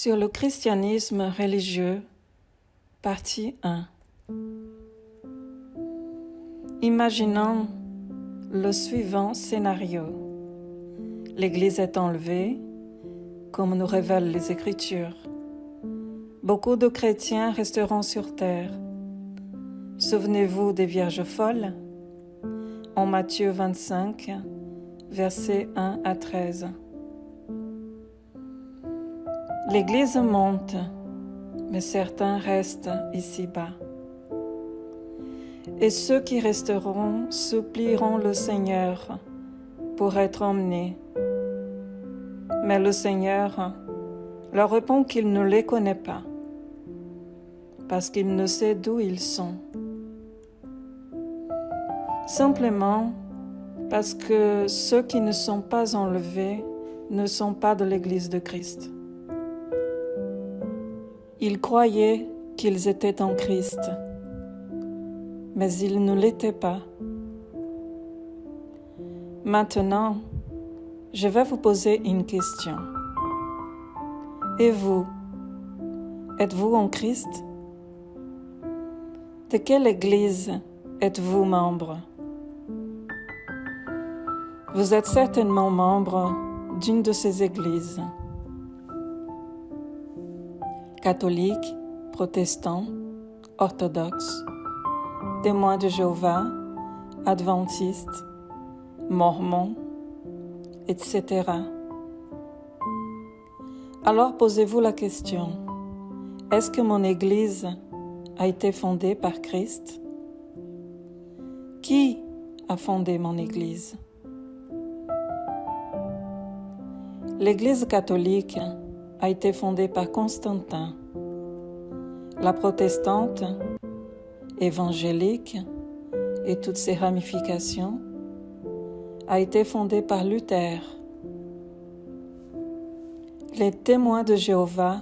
Sur le christianisme religieux, partie 1. Imaginons le suivant scénario. L'Église est enlevée, comme nous révèlent les Écritures. Beaucoup de chrétiens resteront sur terre. Souvenez-vous des Vierges folles en Matthieu 25, versets 1 à 13. L'Église monte, mais certains restent ici-bas. Et ceux qui resteront supplieront le Seigneur pour être emmenés. Mais le Seigneur leur répond qu'il ne les connaît pas, parce qu'il ne sait d'où ils sont. Simplement parce que ceux qui ne sont pas enlevés ne sont pas de l'Église de Christ. Ils croyaient qu'ils étaient en Christ, mais ils ne l'étaient pas. Maintenant, je vais vous poser une question. Et vous, êtes-vous en Christ? De quelle Église êtes-vous membre? Vous êtes certainement membre d'une de ces églises. Catholiques, protestants, orthodoxes, témoins de Jéhovah, adventistes, mormons, etc. Alors posez-vous la question, est-ce que mon Église a été fondée par Christ? Qui a fondé mon Église? L'Église catholique a été fondée par Constantin. La protestante, évangélique et toutes ses ramifications a été fondée par Luther. Les témoins de Jéhovah,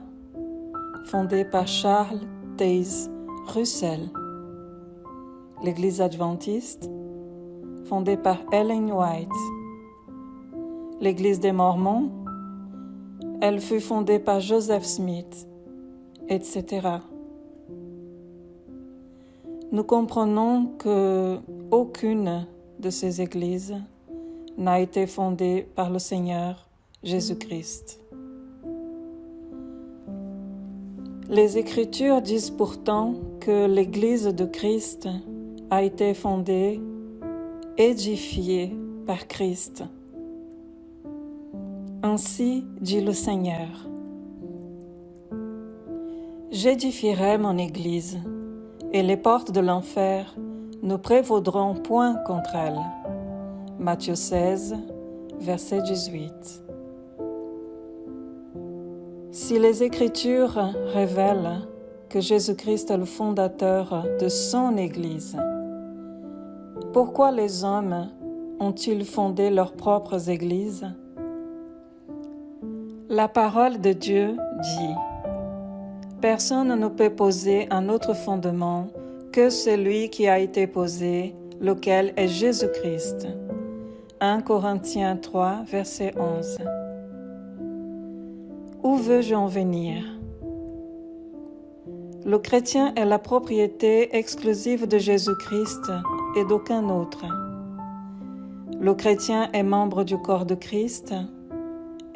fondés par Charles Taze Russell. L'Église adventiste, fondée par Ellen White. L'Église des Mormons, elle fut fondée par Joseph Smith, etc. Nous comprenons que aucune de ces églises n'a été fondée par le Seigneur Jésus-Christ. Les Écritures disent pourtant que l'Église de Christ a été fondée, édifiée par Christ. Ainsi dit le Seigneur. J'édifierai mon Église, et les portes de l'enfer ne prévaudront point contre elle. Matthieu 16, verset 18. Si les Écritures révèlent que Jésus-Christ est le fondateur de son Église, pourquoi les hommes ont-ils fondé leurs propres églises? La parole de Dieu dit « Personne ne peut poser un autre fondement que celui qui a été posé, lequel est Jésus-Christ. » 1 Corinthiens 3, verset 11. Où veux-je en venir? Le chrétien est la propriété exclusive de Jésus-Christ et d'aucun autre. Le chrétien est membre du corps de Christ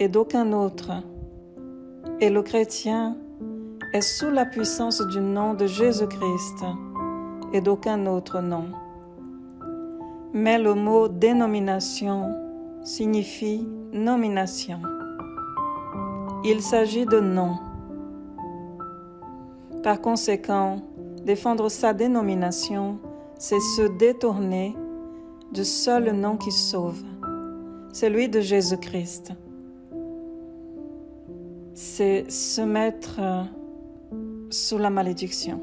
et d'aucun autre. Et le chrétien est sous la puissance du nom de Jésus-Christ et d'aucun autre nom. Mais le mot dénomination signifie nomination. Il s'agit de nom. Par conséquent, défendre sa dénomination, c'est se détourner du seul nom qui sauve, celui de Jésus-Christ. C'est se mettre sous la malédiction.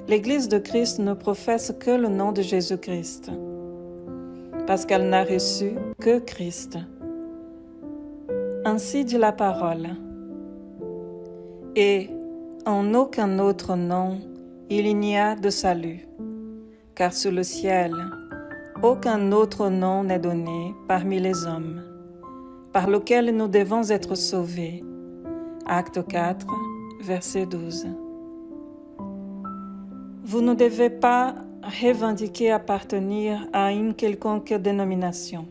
L'Église de Christ ne professe que le nom de Jésus-Christ, parce qu'elle n'a reçu que Christ. Ainsi dit la parole. Et en aucun autre nom il n'y a de salut, car sous le ciel, aucun autre nom n'est donné parmi les hommes, par lequel nous devons être sauvés. Acte 4, verset 12. Vous ne devez pas revendiquer appartenir à une quelconque dénomination,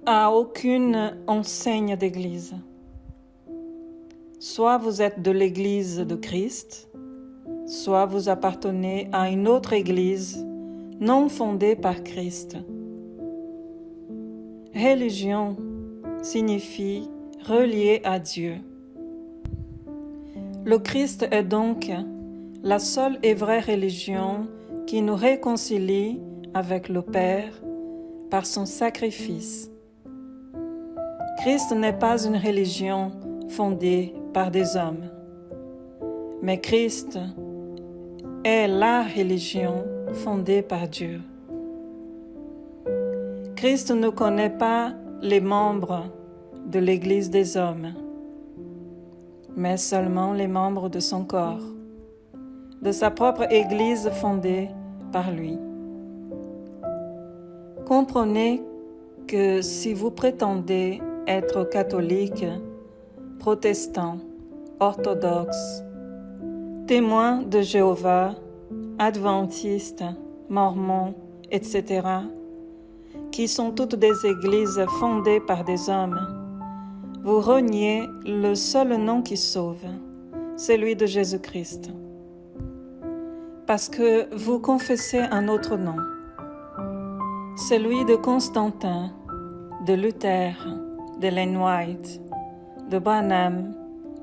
à aucune enseigne d'Église. Soit vous êtes de l'Église de Christ, soit vous appartenez à une autre Église non fondée par Christ. Religion signifie relié à Dieu. Le Christ est donc la seule et vraie religion qui nous réconcilie avec le Père par son sacrifice. Christ n'est pas une religion fondée par des hommes, mais Christ est la religion fondée par Dieu. Christ ne connaît pas les membres de l'Église des hommes, mais seulement les membres de son corps, de sa propre Église fondée par lui. Comprenez que si vous prétendez être catholique, protestant, orthodoxe, témoin de Jéhovah, adventiste, mormon, etc., qui sont toutes des églises fondées par des hommes, vous reniez le seul nom qui sauve, celui de Jésus-Christ, parce que vous confessez un autre nom, celui de Constantin, de Luther, d'Ellen White, de Branham,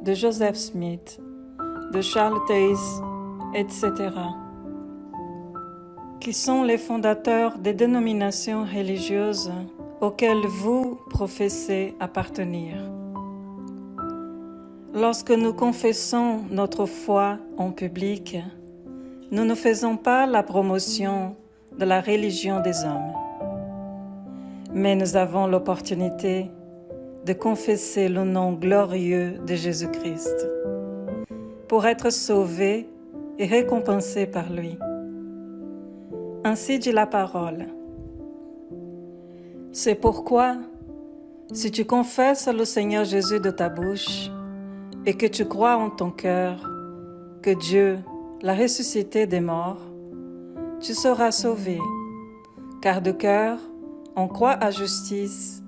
de Joseph Smith, de Charles Taze, etc., qui sont les fondateurs des dénominations religieuses auxquelles vous professez appartenir. Lorsque nous confessons notre foi en public, nous ne faisons pas la promotion de la religion des hommes, mais nous avons l'opportunité de confesser le nom glorieux de Jésus-Christ pour être sauvés et récompensés par lui. Ainsi dit la parole. C'est pourquoi, si tu confesses le Seigneur Jésus de ta bouche et que tu crois en ton cœur que Dieu l'a ressuscité des morts, tu seras sauvé, car de cœur on croit à justice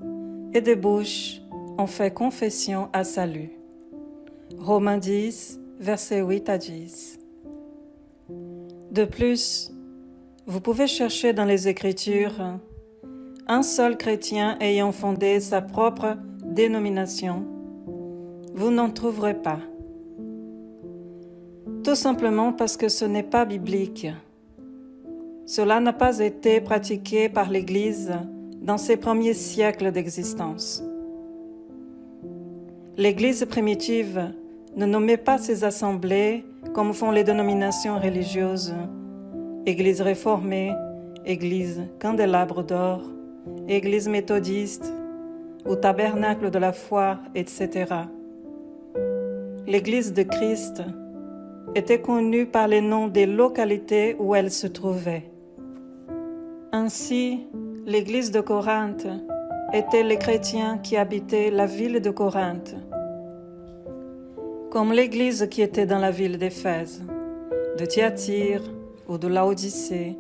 et de bouche on fait confession à salut. Romains 10, versets 8 à 10. De plus, vous pouvez chercher dans les Écritures un seul chrétien ayant fondé sa propre dénomination. Vous n'en trouverez pas. Tout simplement parce que ce n'est pas biblique. Cela n'a pas été pratiqué par l'Église dans ses premiers siècles d'existence. L'Église primitive ne nommait pas ses assemblées comme font les dénominations religieuses, Église réformée, Église candélabre d'or, Église méthodiste ou tabernacle de la foi, etc. L'Église de Christ était connue par les noms des localités où elle se trouvait. Ainsi, l'Église de Corinthe étaient les chrétiens qui habitaient la ville de Corinthe, comme l'Église qui était dans la ville d'Éphèse, de Thyatire ou de Laodicée,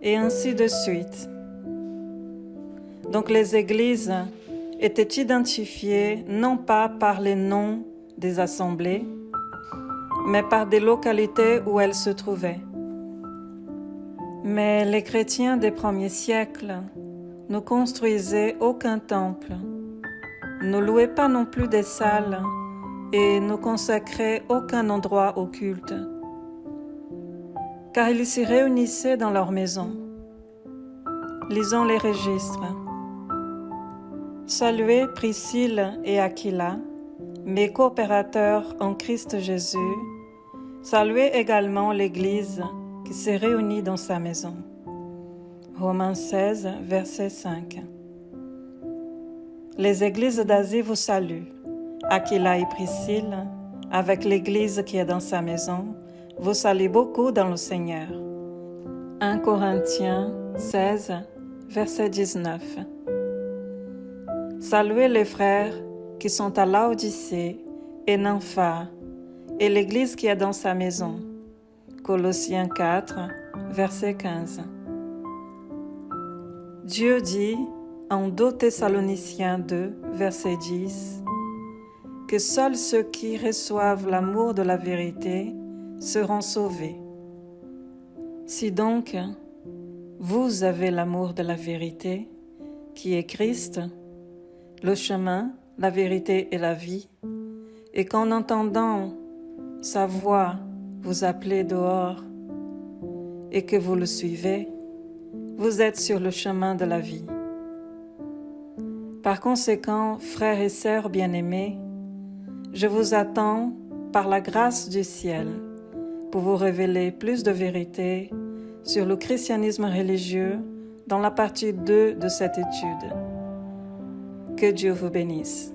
et ainsi de suite. Donc les églises étaient identifiées non pas par les noms des assemblées, mais par des localités où elles se trouvaient. Mais les chrétiens des premiers siècles ne construisaient aucun temple, ne louaient pas non plus des salles et ne consacraient aucun endroit au culte, car ils s'y réunissaient dans leur maison. Lisons les registres. Saluez Priscille et Aquila, mes coopérateurs en Christ Jésus. Saluez également l'Église qui s'est réunie dans sa maison. Romains 16, verset 5. Les églises d'Asie vous saluent. Aquila et Priscille, avec l'Église qui est dans sa maison, vous saluent beaucoup dans le Seigneur. 1 Corinthiens 16, verset 19. Saluez les frères qui sont à Laodicée et Nympha et l'Église qui est dans sa maison. Colossiens 4, verset 15. Dieu dit en 2 Thessaloniciens 2, verset 10, que seuls ceux qui reçoivent l'amour de la vérité seront sauvés. Si donc vous avez l'amour de la vérité, qui est Christ, le chemin, la vérité et la vie, et qu'en entendant sa voix vous appelez dehors, et que vous le suivez, vous êtes sur le chemin de la vie. Par conséquent, frères et sœurs bien-aimés, je vous attends par la grâce du ciel pour vous révéler plus de vérité sur le christianisme religieux dans la partie 2 de cette étude. Que Dieu vous bénisse.